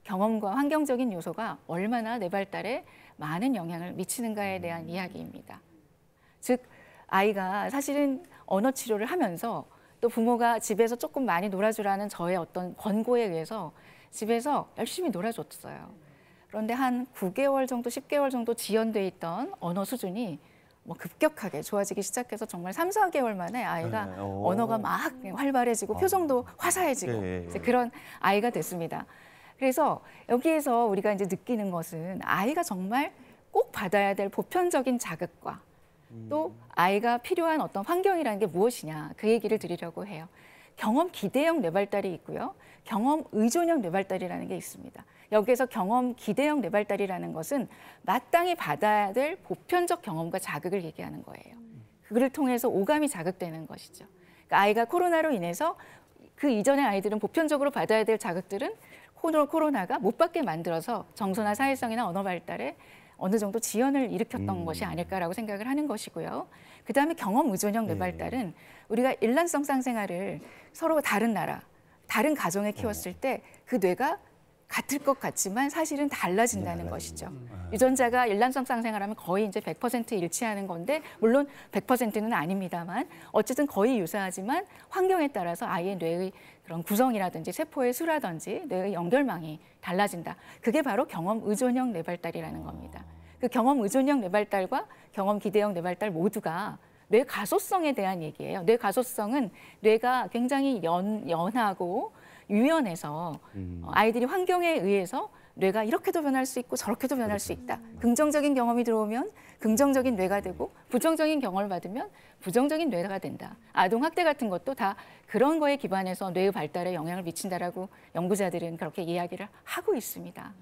경험과 환경적인 요소가 얼마나 뇌 발달에 많은 영향을 미치는가에 대한 이야기입니다. 즉 아이가 사실은 언어 치료를 하면서 또 부모가 집에서 조금 많이 놀아주라는 저의 어떤 권고에 의해서 집에서 열심히 놀아줬어요. 그런데 한 9개월 정도, 10개월 정도 지연돼 있던 언어 수준이 뭐 급격하게 좋아지기 시작해서 정말 3, 4개월 만에 아이가 언어가 막 활발해지고 표정도 화사해지고 이제 그런 아이가 됐습니다. 그래서 여기에서 우리가 이제 느끼는 것은 아이가 정말 꼭 받아야 될 보편적인 자극과 또 아이가 필요한 어떤 환경이라는 게 무엇이냐 그 얘기를 드리려고 해요. 경험 기대형 뇌발달이 있고요. 경험 의존형 뇌발달이라는 게 있습니다. 여기에서 경험 기대형 뇌발달이라는 것은 마땅히 받아야 될 보편적 경험과 자극을 얘기하는 거예요. 그걸 통해서 오감이 자극되는 것이죠. 그러니까 아이가 코로나로 인해서 그 이전의 아이들은 보편적으로 받아야 될 자극들은 코로나가 못 받게 만들어서 정서나 사회성이나 언어 발달에 어느 정도 지연을 일으켰던 것이 아닐까라고 생각을 하는 것이고요. 그다음에 경험 의존형 뇌발달은 우리가 일란성 쌍생아를 서로 다른 나라, 다른 가정에 키웠을 때 그 뇌가 같을 것 같지만 사실은 달라진다는 것이죠. 유전자가 일란성상 생활하면 거의 이제 100% 일치하는 건데 물론 100%는 아닙니다만 어쨌든 거의 유사하지만 환경에 따라서 아이의 뇌의 그런 구성이라든지 세포의 수라든지 뇌의 연결망이 달라진다. 그게 바로 경험 의존형 뇌발달이라는 겁니다. 그 경험 의존형 뇌발달과 경험 기대형 뇌발달 모두가 뇌 가소성에 대한 얘기예요. 뇌 가소성은 뇌가 굉장히 연하고 유연해서 아이들이 환경에 의해서 뇌가 이렇게도 변할 수 있고 저렇게도 변할 수 있다. 긍정적인 경험이 들어오면 긍정적인 뇌가 되고 부정적인 경험을 받으면 부정적인 뇌가 된다. 아동학대 같은 것도 다 그런 거에 기반해서 뇌의 발달에 영향을 미친다라고 연구자들은 그렇게 이야기를 하고 있습니다.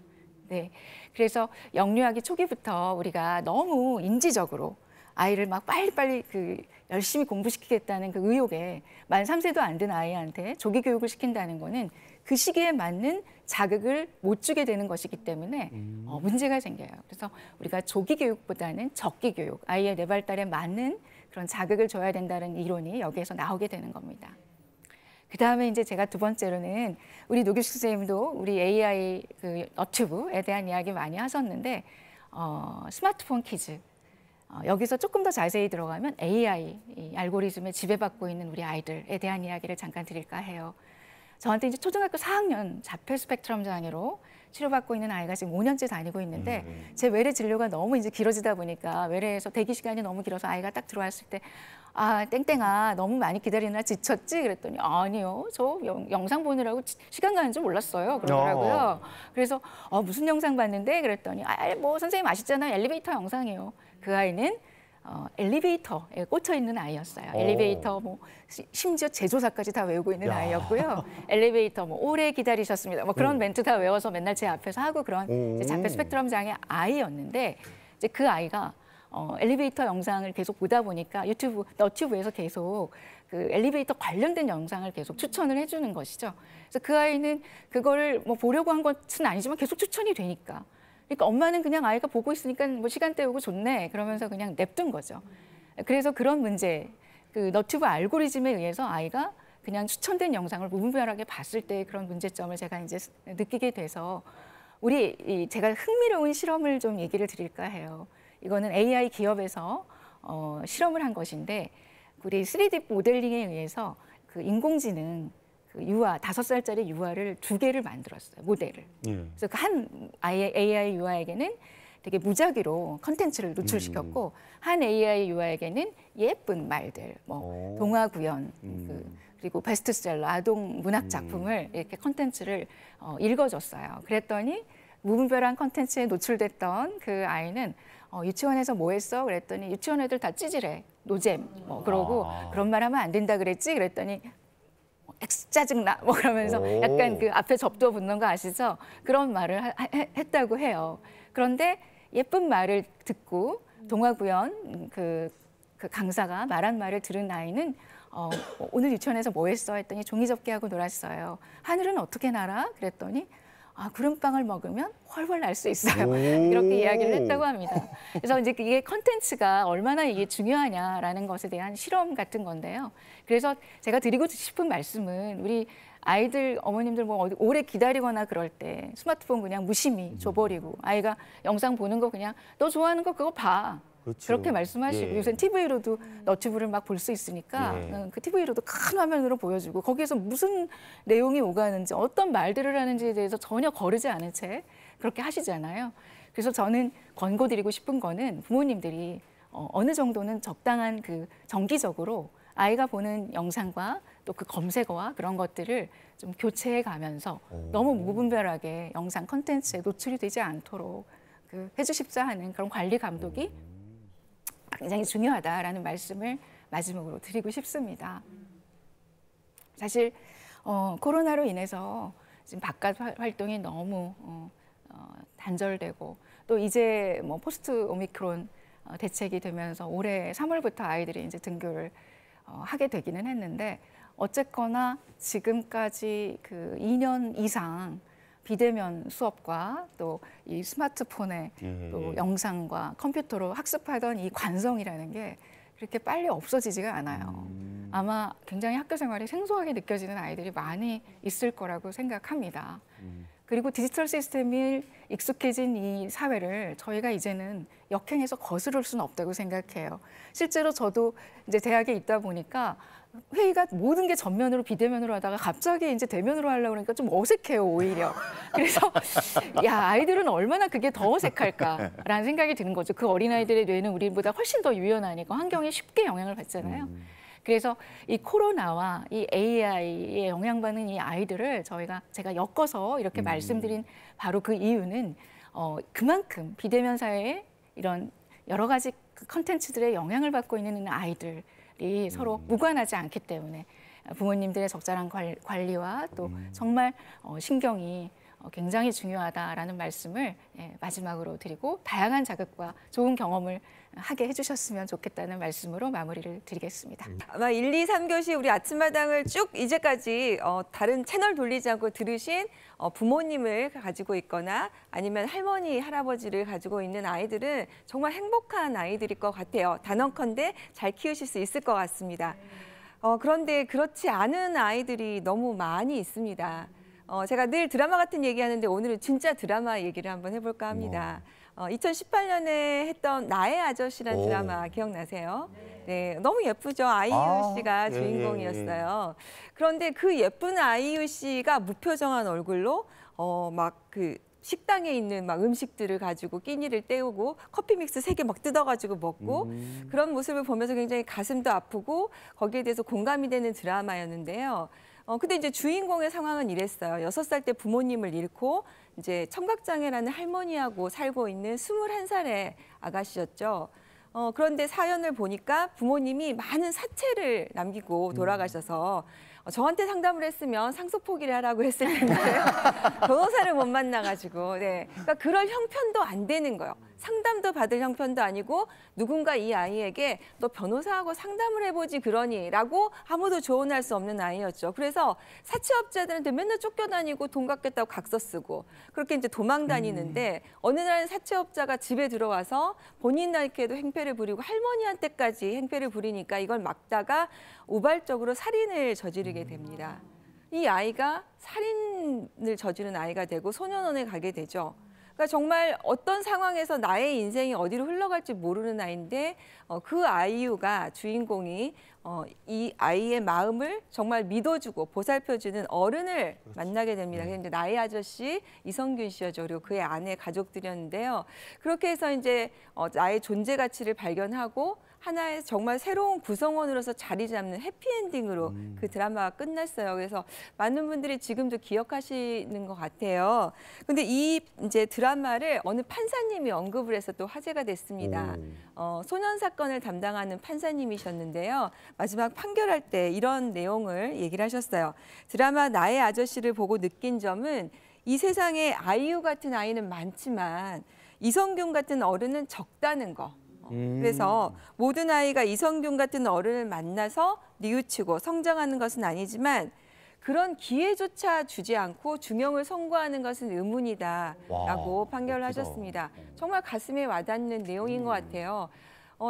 네, 그래서 영유아기 초기부터 우리가 너무 인지적으로 아이를 막 빨리빨리 열심히 공부시키겠다는 그 의욕에 만 3세도 안 된 아이한테 조기 교육을 시킨다는 거는 그 시기에 맞는 자극을 못 주게 되는 것이기 때문에 문제가 생겨요. 그래서 우리가 조기 교육보다는 적기 교육, 아이의 뇌 발달에 맞는 그런 자극을 줘야 된다는 이론이 여기에서 나오게 되는 겁니다. 그 다음에 이제 제가 두 번째로는 우리 노규식 선생님도 우리 AI 너튜브에 대한 이야기 많이 하셨는데 스마트폰 키즈. 여기서 조금 더 자세히 들어가면 AI 이 알고리즘에 지배받고 있는 우리 아이들에 대한 이야기를 잠깐 드릴까 해요. 저한테 이제 초등학교 4학년 자폐 스펙트럼 장애로 치료받고 있는 아이가 지금 5년째 다니고 있는데 제 외래 진료가 너무 이제 길어지다 보니까 외래에서 대기 시간이 너무 길어서 아이가 딱 들어왔을 때 아, 땡땡아 너무 많이 기다리느라 지쳤지? 그랬더니 아니요. 저 영상 보느라고 시간 가는 줄 몰랐어요. 그러더라고요. 그래서 무슨 영상 봤는데? 그랬더니 뭐 선생님 아시잖아요. 엘리베이터 영상이요. 그 아이는 엘리베이터에 꽂혀 있는 아이였어요. 엘리베이터 뭐 심지어 제조사까지 다 외우고 있는 아이였고요. 엘리베이터 뭐 오래 기다리셨습니다. 뭐 그런 멘트 다 외워서 맨날 제 앞에서 하고 그런 이제 자폐 스펙트럼 장애 아이였는데 이제 그 아이가 엘리베이터 영상을 계속 보다 보니까 너튜브에서 계속 그 엘리베이터 관련된 영상을 계속 추천을 해주는 것이죠. 그래서 그 아이는 그거를 뭐 보려고 한 것은 아니지만 계속 추천이 되니까. 그러니까 엄마는 그냥 아이가 보고 있으니까 뭐 시간 때우고 좋네 그러면서 그냥 냅둔 거죠. 그래서 그런 문제, 그 너튜브 알고리즘에 의해서 아이가 그냥 추천된 영상을 무분별하게 봤을 때 그런 문제점을 제가 이제 느끼게 돼서 제가 흥미로운 실험을 좀 얘기를 드릴까 해요. 이거는 AI 기업에서 실험을 한 것인데 우리 3D 모델링에 의해서 그 인공지능 그 유아 5살짜리 유아를 2개를 만들었어요. 모델을. 그래서 그 한 AI 유아에게는 되게 무작위로 컨텐츠를 노출시켰고 한 AI 유아에게는 예쁜 말들, 뭐 동화 구연, 그리고 베스트셀러 아동 문학 작품을 이렇게 컨텐츠를 읽어줬어요. 그랬더니 무분별한 컨텐츠에 노출됐던 그 아이는 유치원에서 뭐 했어? 그랬더니 유치원 애들 다 찌질해. 노잼. 뭐 그러고 그런 말 하면 안 된다 그랬지? 그랬더니 짜증나. 뭐 그러면서 약간 그 앞에 접두어 붙는 거 아시죠? 그런 말을 했다고 해요. 그런데 예쁜 말을 듣고 동화구연 그 강사가 말한 말을 들은 아이는 오늘 유치원에서 뭐 했어? 했더니 종이접기하고 놀았어요. 하늘은 어떻게 날아? 그랬더니 구름빵을 먹으면 훨훨 날 수 있어요. 이렇게 이야기를 했다고 합니다. 그래서 이제 이게 컨텐츠가 얼마나 이게 중요하냐라는 것에 대한 실험 같은 건데요. 그래서 제가 드리고 싶은 말씀은 우리 아이들, 어머님들 뭐 오래 기다리거나 그럴 때 스마트폰 그냥 무심히 줘버리고 아이가 영상 보는 거 그냥 너 좋아하는 거 그거 봐. 그렇죠. 그렇게 말씀하시고 요새 TV로도 너튜브를 막 볼 수 있으니까 그 TV로도 큰 화면으로 보여주고 거기에서 무슨 내용이 오가는지 어떤 말들을 하는지에 대해서 전혀 거르지 않은 채 그렇게 하시잖아요. 그래서 저는 권고드리고 싶은 거는 부모님들이 어느 정도는 적당한 그 정기적으로 아이가 보는 영상과 또 그 검색어와 그런 것들을 좀 교체해 가면서 너무 무분별하게 영상 콘텐츠에 노출이 되지 않도록 해주십사 하는 그런 관리 감독이 굉장히 중요하다라는 말씀을 마지막으로 드리고 싶습니다. 사실 코로나로 인해서 지금 바깥 활동이 너무 단절되고 또 이제 뭐 포스트 오미크론 대책이 되면서 올해 3월부터 아이들이 이제 등교를 하게 되기는 했는데 어쨌거나 지금까지 그 2년 이상 비대면 수업과 또 이 스마트폰에 또 영상과 컴퓨터로 학습하던 이 관성이라는 게 그렇게 빨리 없어지지가 않아요. 아마 굉장히 학교 생활이 생소하게 느껴지는 아이들이 많이 있을 거라고 생각합니다. 그리고 디지털 시스템이 익숙해진 이 사회를 저희가 이제는 역행해서 거스를 수는 없다고 생각해요. 실제로 저도 이제 대학에 있다 보니까 회의가 모든 게 전면으로 비대면으로 하다가 갑자기 이제 대면으로 하려고 그러니까 좀 어색해요, 오히려. 그래서 야, 아이들은 얼마나 그게 더 어색할까라는 생각이 드는 거죠. 그 어린아이들의 뇌는 우리보다 훨씬 더 유연하니까 환경에 쉽게 영향을 받잖아요. 그래서 이 코로나와 이 AI에 영향받는 이 아이들을 제가 엮어서 이렇게 말씀드린 바로 그 이유는 그만큼 비대면 사회에 이런 여러 가지 컨텐츠들의 영향을 받고 있는 아이들이 서로 무관하지 않기 때문에 부모님들의 적절한 관리와 또 정말 신경이 굉장히 중요하다라는 말씀을 마지막으로 드리고 다양한 자극과 좋은 경험을 하게 해주셨으면 좋겠다는 말씀으로 마무리를 드리겠습니다. 아마 1, 2, 3교시 우리 아침마당을 쭉 이제까지 다른 채널 돌리지 않고 들으신 부모님을 가지고 있거나 아니면 할머니, 할아버지를 가지고 있는 아이들은 정말 행복한 아이들일 것 같아요. 단언컨대 잘 키우실 수 있을 것 같습니다. 그런데 그렇지 않은 아이들이 너무 많이 있습니다. 제가 늘 드라마 같은 얘기하는데 오늘은 진짜 드라마 얘기를 한번 해볼까 합니다. 2018년에 했던 나의 아저씨라는 드라마 기억나세요? 네, 너무 예쁘죠. 아이유 씨가 주인공이었어요. 그런데 그 예쁜 아이유 씨가 무표정한 얼굴로 막 그 식당에 있는 막 음식들을 가지고 끼니를 때우고 커피 믹스 3개 막 뜯어가지고 먹고 그런 모습을 보면서 굉장히 가슴도 아프고 거기에 대해서 공감이 되는 드라마였는데요. 근데 이제 주인공의 상황은 이랬어요. 6살 때 부모님을 잃고 이제 청각장애라는 할머니하고 살고 있는 21살의 아가씨였죠. 그런데 사연을 보니까 부모님이 많은 사체를 남기고 돌아가셔서 저한테 상담을 했으면 상속 포기를 하라고 했을 텐데 변호사를 못 만나가지고 그러니까 그럴 형편도 안 되는 거예요. 상담도 받을 형편도 아니고 누군가 이 아이에게 너 변호사하고 상담을 해보지 그러니 라고 아무도 조언할 수 없는 아이였죠. 그래서 사채업자들한테 맨날 쫓겨다니고 돈 갚겠다고 각서 쓰고 그렇게 이제 도망 다니는데 어느 날 사채업자가 집에 들어와서 본인에게도 행패를 부리고 할머니한테까지 행패를 부리니까 이걸 막다가 우발적으로 살인을 저지르게 됩니다. 이 아이가 살인을 저지른 아이가 되고 소년원에 가게 되죠. 그러니까 정말 어떤 상황에서 나의 인생이 어디로 흘러갈지 모르는 아이인데 그 아이유가 주인공이 이 아이의 마음을 정말 믿어주고 보살펴주는 어른을 만나게 됩니다. 그래서 이제 나의 아저씨 이성균 씨였죠. 그리고 그의 아내 가족들이었는데요. 그렇게 해서 이제 나의 존재 가치를 발견하고 하나의 정말 새로운 구성원으로서 자리 잡는 해피엔딩으로 그 드라마가 끝났어요. 그래서 많은 분들이 지금도 기억하시는 것 같아요. 근데 이 이제 드라마를 어느 판사님이 언급을 해서 또 화제가 됐습니다. 소년 사건을 담당하는 판사님이셨는데요. 마지막 판결할 때 이런 내용을 얘기를 하셨어요. 드라마 나의 아저씨를 보고 느낀 점은 이 세상에 아이유 같은 아이는 많지만 이성균 같은 어른은 적다는 거. 그래서 모든 아이가 이성균 같은 어른을 만나서 뉘우치고 성장하는 것은 아니지만 그런 기회조차 주지 않고 중형을 선고하는 것은 의문이다라고 판결을 하셨습니다. 정말 가슴에 와닿는 내용인 것 같아요.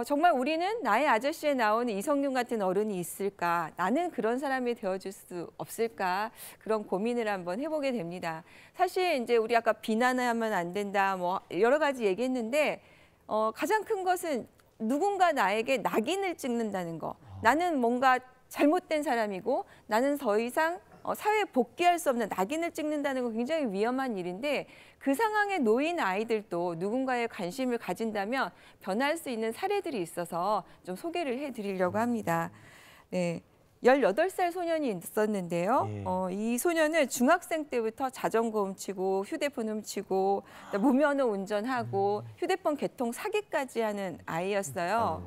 정말 우리는 나의 아저씨에 나오는 이성균 같은 어른이 있을까? 나는 그런 사람이 되어줄 수 없을까? 그런 고민을 한번 해보게 됩니다. 사실 이제 우리 아까 비난하면 안 된다, 뭐 여러 가지 얘기했는데 가장 큰 것은 누군가 나에게 낙인을 찍는다는 거. 나는 뭔가 잘못된 사람이고 나는 더 이상 사회에 복귀할 수 없는 낙인을 찍는다는 건 굉장히 위험한 일인데 그 상황에 놓인 아이들도 누군가의 관심을 가진다면 변할 수 있는 사례들이 있어서 좀 소개를 해드리려고 합니다. 네. 18살 소년이 있었는데요. 이 소년은 중학생 때부터 자전거 훔치고 휴대폰 훔치고 무면허 운전하고 휴대폰 개통 사기까지 하는 아이였어요.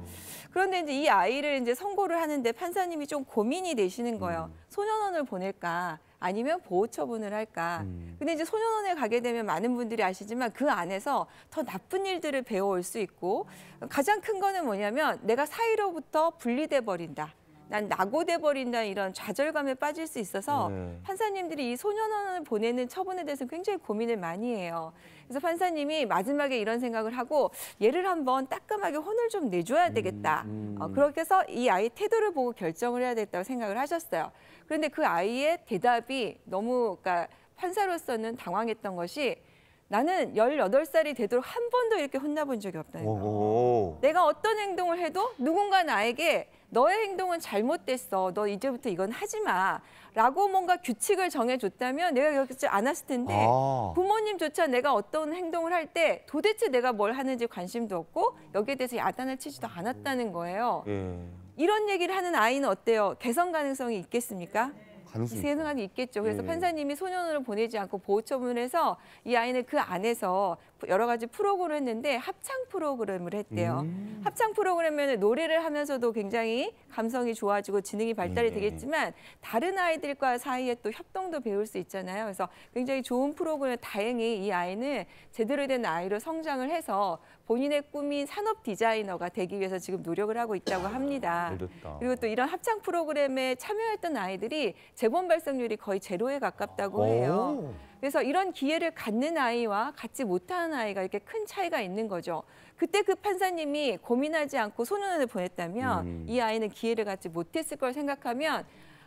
그런데 이제 이 아이를 이제 선고를 하는데 판사님이 좀 고민이 되시는 거예요. 소년원을 보낼까? 아니면 보호 처분을 할까? 근데 이제 소년원에 가게 되면 많은 분들이 아시지만 그 안에서 더 나쁜 일들을 배워올 수 있고 가장 큰 거는 뭐냐면 내가 사회로부터 분리돼 버린다. 난 낙오돼 버린다 이런 좌절감에 빠질 수 있어서 판사님들이 이 소년원을 보내는 처분에 대해서 굉장히 고민을 많이 해요. 그래서 판사님이 마지막에 이런 생각을 하고 얘를 한번 따끔하게 혼을 좀 내줘야 되겠다. 그렇게 해서 이 아이 태도를 보고 결정을 해야 되겠다고 생각을 하셨어요. 그런데 그 아이의 대답이 너무 그러니까 판사로서는 당황했던 것이 나는 18살이 되도록 한 번도 이렇게 혼나본 적이 없다는 거예요. 오. 내가 어떤 행동을 해도 누군가 나에게 너의 행동은 잘못됐어. 너 이제부터 이건 하지 마. 라고 뭔가 규칙을 정해줬다면 내가 그렇지 않았을 텐데 아. 부모님조차 내가 어떤 행동을 할 때 도대체 내가 뭘 하는지 관심도 없고 여기에 대해서 야단을 치지도 않았다는 거예요. 예. 이런 얘기를 하는 아이는 어때요? 개선 가능성이 있겠습니까? 가능성이 가능성이 있겠죠. 그래서 예. 판사님이 소년으로 보내지 않고 보호 처분을 해서 이 아이는 그 안에서 여러 가지 프로그램을 했는데 합창 프로그램을 했대요. 합창 프로그램에는 노래를 하면서도 굉장히 감성이 좋아지고 지능이 발달이 예. 되겠지만 다른 아이들과 사이에 또 협동도 배울 수 있잖아요. 그래서 굉장히 좋은 프로그램, 다행히 이 아이는 제대로 된 아이로 성장을 해서 본인의 꿈인 산업 디자이너가 되기 위해서 지금 노력을 하고 있다고 합니다. 잘 됐다. 그리고 또 이런 합창 프로그램에 참여했던 아이들이 재본 발생률이 거의 제로에 가깝다고 해요. 오. 그래서 이런 기회를 갖는 아이와 갖지 못하는 아이가 이렇게 큰 차이가 있는 거죠. 그때 그 판사님이 고민하지 않고 소년원을 보냈다면 이 아이는 기회를 갖지 못했을 걸 생각하면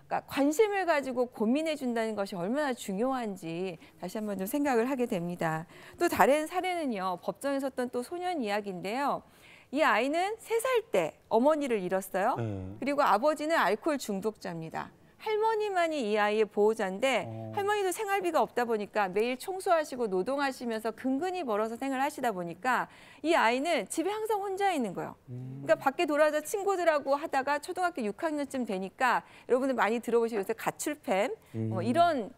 그러니까 관심을 가지고 고민해 준다는 것이 얼마나 중요한지 다시 한번 좀 생각을 하게 됩니다. 또 다른 사례는요. 법정에 섰던 또 소년 이야기인데요. 이 아이는 3살 때 어머니를 잃었어요. 그리고 아버지는 알코올 중독자입니다. 할머니만이 이 아이의 보호자인데 할머니도 생활비가 없다 보니까 매일 청소하시고 노동하시면서 근근히 벌어서 생활하시다 보니까 이 아이는 집에 항상 혼자 있는 거예요. 그러니까 밖에 돌아서 친구들하고 하다가 초등학교 6학년쯤 되니까 여러분들 많이 들어보시고 요새 가출팸 이런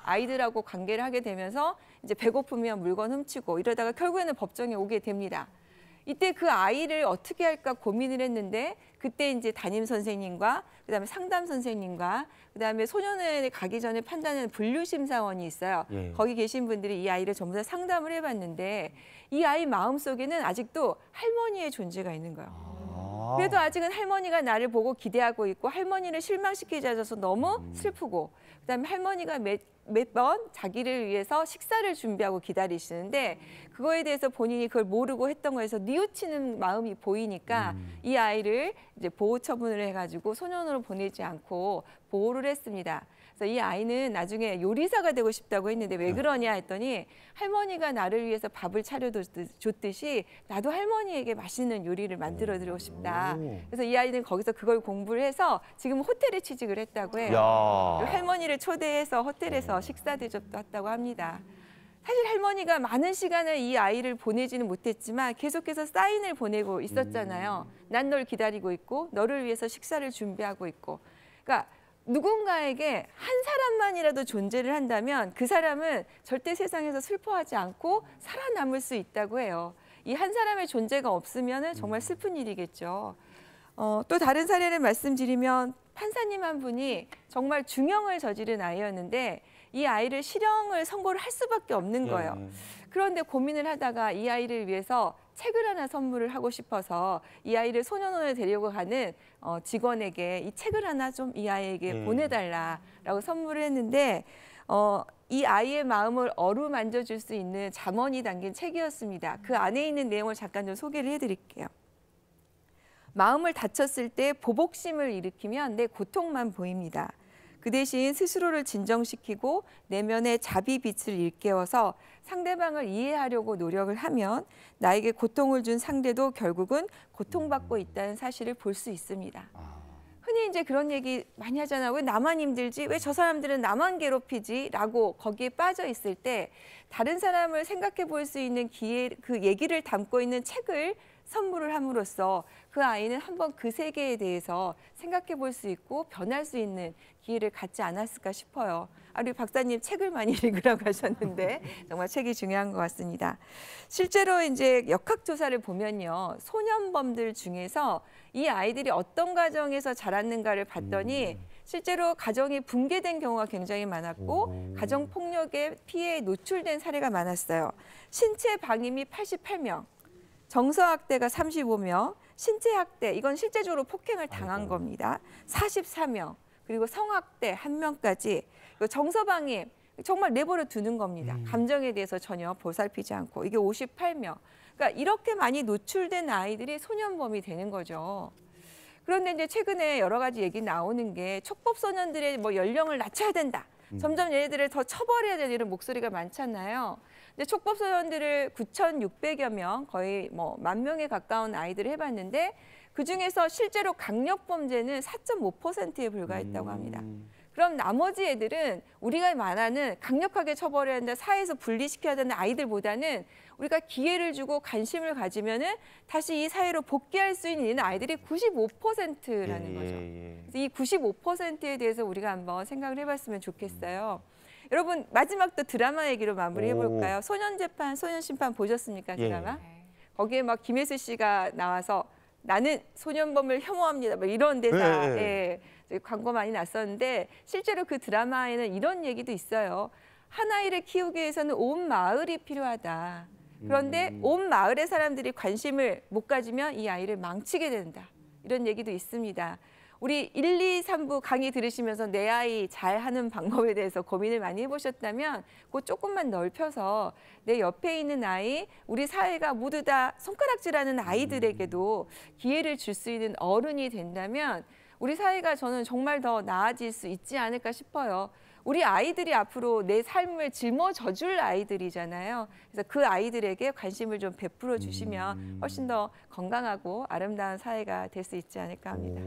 아이들하고 관계를 하게 되면서 이제 배고프면 물건 훔치고 이러다가 결국에는 법정에 오게 됩니다. 이때 그 아이를 어떻게 할까 고민을 했는데 그때 이제 담임 선생님과 그다음에 상담 선생님과 그다음에 소년원에 가기 전에 판단하는 분류심사원이 있어요. 예. 거기 계신 분들이 이 아이를 전부 다 상담을 해봤는데 이 아이 마음속에는 아직도 할머니의 존재가 있는 거예요. 아. 그래도 아직은 할머니가 나를 보고 기대하고 있고 할머니를 실망시키지 않아서 너무 슬프고 그다음에 할머니가 몇 번 자기를 위해서 식사를 준비하고 기다리시는데 그거에 대해서 본인이 그걸 모르고 했던 거에서 뉘우치는 마음이 보이니까 이 아이를 이제 보호 처분을 해가지고 소년원으로 보내지 않고 보호를 했습니다. 그래서 이 아이는 나중에 요리사가 되고 싶다고 했는데 왜 그러냐 했더니 할머니가 나를 위해서 밥을 차려줬듯이 나도 할머니에게 맛있는 요리를 만들어드리고 싶다. 그래서 이 아이는 거기서 그걸 공부를 해서 지금 호텔에 취직을 했다고 해요. 야. 할머니를 초대해서 호텔에서 식사 대접도 했다고 합니다. 사실 할머니가 많은 시간을 이 아이를 보내지는 못했지만 계속해서 사인을 보내고 있었잖아요. 난 널 기다리고 있고 너를 위해서 식사를 준비하고 있고. 그러니까 누군가에게 한 사람만이라도 존재를 한다면 그 사람은 절대 세상에서 슬퍼하지 않고 살아남을 수 있다고 해요. 이 한 사람의 존재가 없으면 정말 슬픈 일이겠죠. 또 다른 사례를 말씀드리면 판사님 한 분이 정말 중형을 저지른 아이였는데 이 아이를 실형을 선고를 할 수밖에 없는 거예요. 그런데 고민을 하다가 이 아이를 위해서 책을 하나 선물을 하고 싶어서 이 아이를 소년원에 데리고 가는 직원에게 이 책을 하나 좀 이 아이에게 보내달라라고 선물을 했는데 이 아이의 마음을 어루만져 줄 수 있는 잠언이 담긴 책이었습니다. 그 안에 있는 내용을 잠깐 좀 소개를 해드릴게요. 마음을 다쳤을 때 보복심을 일으키면 내 고통만 보입니다. 그 대신 스스로를 진정시키고 내면의 자비빛을 일깨워서 상대방을 이해하려고 노력을 하면 나에게 고통을 준 상대도 결국은 고통받고 있다는 사실을 볼 수 있습니다. 흔히 이제 그런 얘기 많이 하잖아요. 왜 나만 힘들지? 왜 저 사람들은 나만 괴롭히지? 라고 거기에 빠져 있을 때 다른 사람을 생각해 볼 수 있는 기회, 그 얘기를 담고 있는 책을 선물을 함으로써 그 아이는 한번 그 세계에 대해서 생각해 볼 수 있고 변할 수 있는 기회를 갖지 않았을까 싶어요. 우리 박사님 책을 많이 읽으라고 하셨는데 정말 책이 중요한 것 같습니다. 실제로 이제 역학조사를 보면요. 소년범들 중에서 이 아이들이 어떤 가정에서 자랐는가를 봤더니 실제로 가정이 붕괴된 경우가 굉장히 많았고 가정폭력의 피해에 노출된 사례가 많았어요. 신체 방임이 88명. 정서학대가 35명, 신체학대, 이건 실제적으로 폭행을 당한 겁니다. 44명, 그리고 성학대 1명까지, 정서방임, 정말 내버려 두는 겁니다. 감정에 대해서 전혀 보살피지 않고, 이게 58명. 그러니까 이렇게 많이 노출된 아이들이 소년범이 되는 거죠. 그런데 이제 최근에 여러 가지 얘기 나오는 게 촉법소년들의 뭐 연령을 낮춰야 된다. 점점 얘네들을 더 처벌해야 되는 이런 목소리가 많잖아요. 근데 촉법 소년들을 9,600여 명, 거의 뭐 10,000명에 가까운 아이들을 해봤는데 그 중에서 실제로 강력 범죄는 4.5%에 불과했다고 합니다. 그럼 나머지 애들은 우리가 말하는 강력하게 처벌해야 한다, 사회에서 분리시켜야 되는 아이들보다는 우리가 기회를 주고 관심을 가지면은 다시 이 사회로 복귀할 수 있는 아이들이 95%라는 거죠. 그래서 이 95%에 대해서 우리가 한번 생각을 해봤으면 좋겠어요. 여러분 마지막 또 드라마 얘기로 마무리해볼까요? 소년재판, 소년심판 보셨습니까? 드라마? 거기에 막 김혜수 씨가 나와서 나는 소년범을 혐오합니다. 뭐 이런 대사에 광고 많이 났었는데 실제로 그 드라마에는 이런 얘기도 있어요. 한 아이를 키우기 위해서는 온 마을이 필요하다. 그런데 온 마을의 사람들이 관심을 못 가지면 이 아이를 망치게 된다. 이런 얘기도 있습니다. 우리 1, 2, 3부 강의 들으시면서 내 아이 잘하는 방법에 대해서 고민을 많이 해보셨다면 그거 조금만 넓혀서 내 옆에 있는 아이, 우리 사회가 모두 다 손가락질하는 아이들에게도 기회를 줄 수 있는 어른이 된다면 우리 사회가 저는 정말 더 나아질 수 있지 않을까 싶어요. 우리 아이들이 앞으로 내 삶을 짊어져 줄 아이들이잖아요. 그래서 그 아이들에게 관심을 좀 베풀어 주시면 훨씬 더 건강하고 아름다운 사회가 될 수 있지 않을까 합니다.